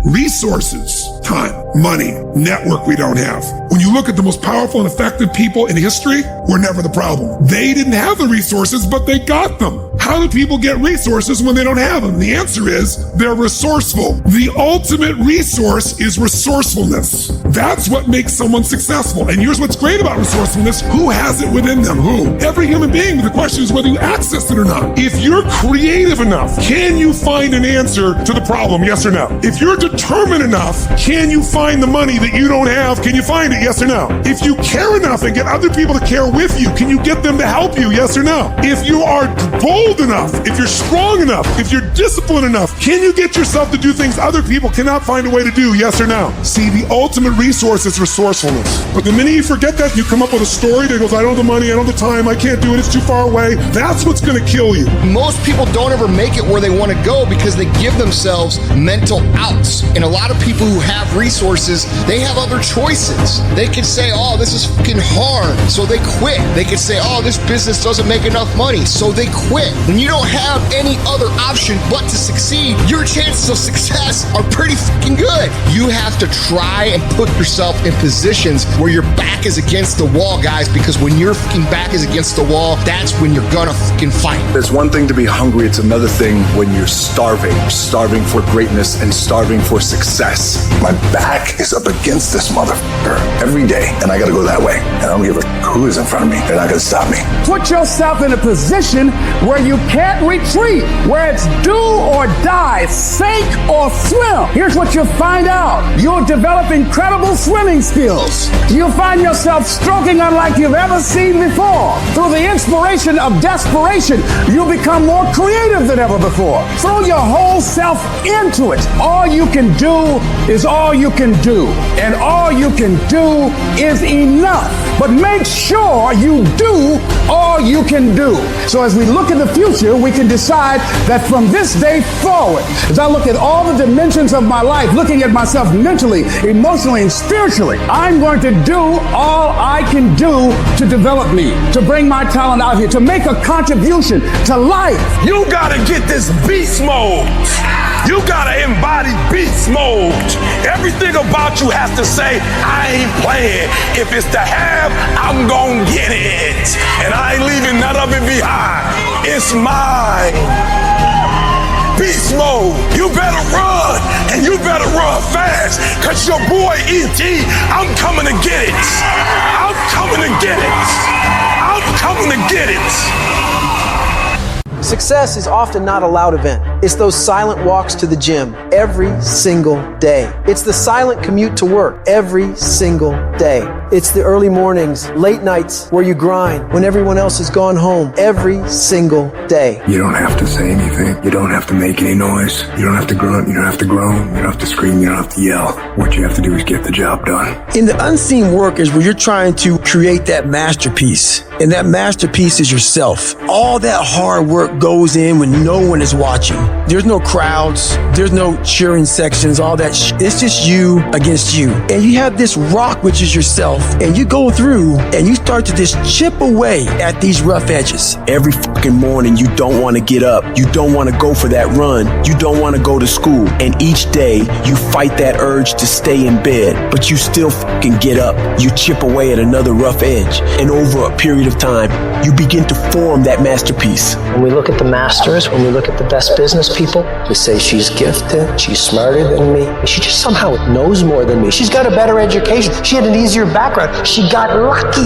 Resources, time, money, network we don't have. When you look at the most powerful and effective people in history, we're never the problem. They didn't have the resources, but they got them. How do people get resources when they don't have them? The answer is they're resourceful. The ultimate resource is resourcefulness. That's what makes someone successful. And here's what's great about resourcefulness. Who has it within them? Who? Every human being. The question is whether you access it or not. If you're creative enough, can you find an answer to the problem? Yes or no? If you're determined enough, can you find the money that you don't have? Can you find it? Yes or no? If you care enough and get other people to care with you, can you get them to help you? Yes or no? If you are bold enough, if you're strong enough, if you're disciplined enough, can you get yourself to do things other people cannot find a way to do? Yes or no? See, the ultimate resource is resourcefulness. But the minute you forget that, you come up with a story that goes, I don't have the money, I don't have the time, I can't do it, it's too far away. That's what's going to kill you.
Most people don't ever make it where they want to go because they give themselves mental outs. And a lot of people who have resources, they have other choices. They can say, oh, this is fucking hard, so they quit. They can say, oh, this business doesn't make enough money, so they quit. When you don't have any other option but to succeed, your chances of success are pretty fucking good. You have to try and put yourself in positions where your back is against the wall, guys, because when your fucking back is against the wall, that's when you're gonna fucking fight.
There's one thing to be hungry, it's another thing when you're starving. Starving for greatness and starving for success. My back is up against this motherfucker every day, and I gotta go that way. And I don't give a who is in front of me. They're not gonna stop me.
Put yourself in a position where you can't retreat, where it's do or die, sink or swim. Here's what you'll find out. You'll develop incredible swimming skills. You'll find yourself stroking unlike you've ever seen before. Through the inspiration of desperation, you'll become more creative than ever before. Throw your whole self into it. All you can do is all you can do. And all you can do is enough. But make sure you do all you can do. So as we look in the future, we can decide that from this day forward, as I look at all the dimensions of my life, looking at myself mentally, emotionally, and spiritually, I'm going to do all I can do to develop me, to bring my talent out here, to make a contribution to life.
You gotta get this beast mode. You gotta embody beast mode. Everything about you has to say, I ain't playing. If it's to have, I'm gonna get it. And I ain't leaving none of it behind. It's mine. Beast mode. You better run, and you better run fast, cause your boy E.T., I'm coming to get it. I'm coming to get it. I'm coming to get it.
Success is often not a loud event. It's those silent walks to the gym every single day. It's the silent commute to work every single day. It's the early mornings, late nights where you grind when everyone else has gone home every single day.
You don't have to say anything. You don't have to make any noise. You don't have to grunt. You don't have to groan. You don't have to scream. You don't have to yell. What you have to do is get the job done.
In the unseen work is where you're trying to create that masterpiece. And that masterpiece is yourself. All that hard work goes in when no one is watching. There's no crowds. There's no cheering sections, all that It's just you against you. And you have this rock, which is yourself. And you go through and you start to just chip away at these rough edges. Every fucking morning, you don't want to get up. You don't want to go for that run. You don't want to go to school. And each day, you fight that urge to stay in bed. But you still fucking get up. You chip away at another rough edge. And over a period of time, you begin to form that masterpiece.
When we look at the masters, when we look at the best business people, we say she's gifted, she's smarter than me, and she just somehow knows more than me. She's got a better education. She had an easier background. She got lucky.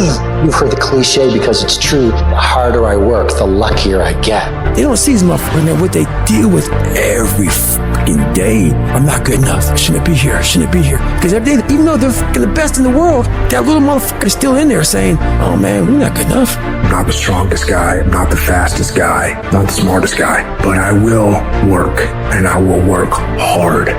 You've heard the cliche because it's true. The harder I work, the luckier I get.
They don't see these motherfuckers now what they deal with every fucking day. I'm not good enough. Shouldn't be here. Shouldn't be here. Because every day, even though they're fucking the best in the world, that little motherfucker is still in there saying, oh man, we're not good enough.
I'm not the strongest guy. I'm not the fastest guy. Not the smartest guy. But I will work, and I will work hard.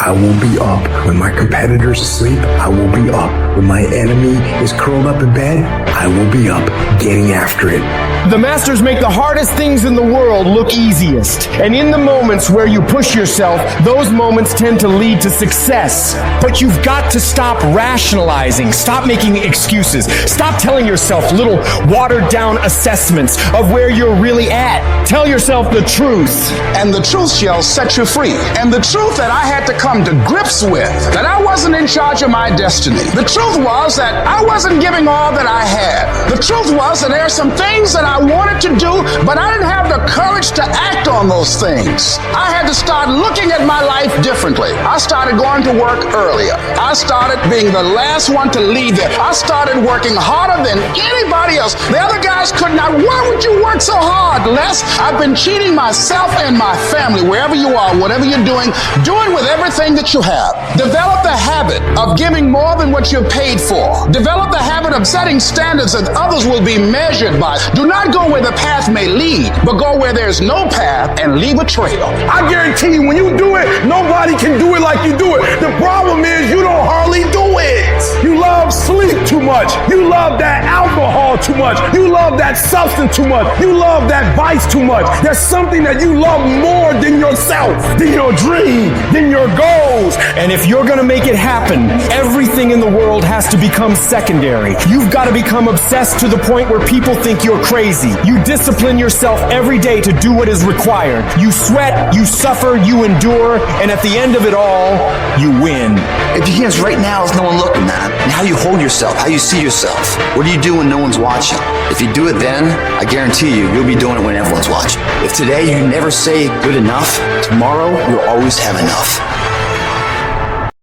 I will be up when my competitor's asleep. I will be up when my enemy is curled up in bed. I will be up getting after it.
The masters make the hardest things in the world look easiest. And in the moments where you push yourself, those moments tend to lead to success. But you've got to stop rationalizing. Stop making excuses. Stop telling yourself little watered down assessments of where you're really at. Tell yourself the truth.
And the truth shall set you free. And the truth that I had to come
come to grips with that I wasn't in charge of my destiny. The truth was that I wasn't giving all that I had. The truth was that there are some things that I wanted to do, but I didn't have the courage to act on those things. I had to start looking at my life differently. I started going to work earlier. I started being the last one to leave there. I started working harder than anybody else. The other guys could not. Why would you work so hard, Les? I've been cheating myself and my family. Wherever you are, whatever you're doing, do it with everything that you have. Develop the habit of giving more than what you're paid for. Develop the habit of setting standards that others will be measured by. Do not go where the path may lead, but go where there's no path and leave a trail.
I guarantee you, when you do it, nobody can do it like you do it. The problem is you don't hardly do it. You love sleep too much. You love that alcohol too much. You love that substance too much. You love that vice too much. There's something that you love more than yourself, than your dream, than your goals.
And if you're gonna make it happen, everything in the world has to become secondary. You've got to become obsessed to the point where people think you're crazy. You discipline yourself every day to do what is required. You sweat, you suffer, you endure, and at the end of it all, you win.
It begins right now with no one looking, man. And how you hold yourself, how you see yourself. What do you do when no one's watching? If you do it then, I guarantee you'll be doing it when everyone's watching. If today you never say good enough, tomorrow you'll always have enough.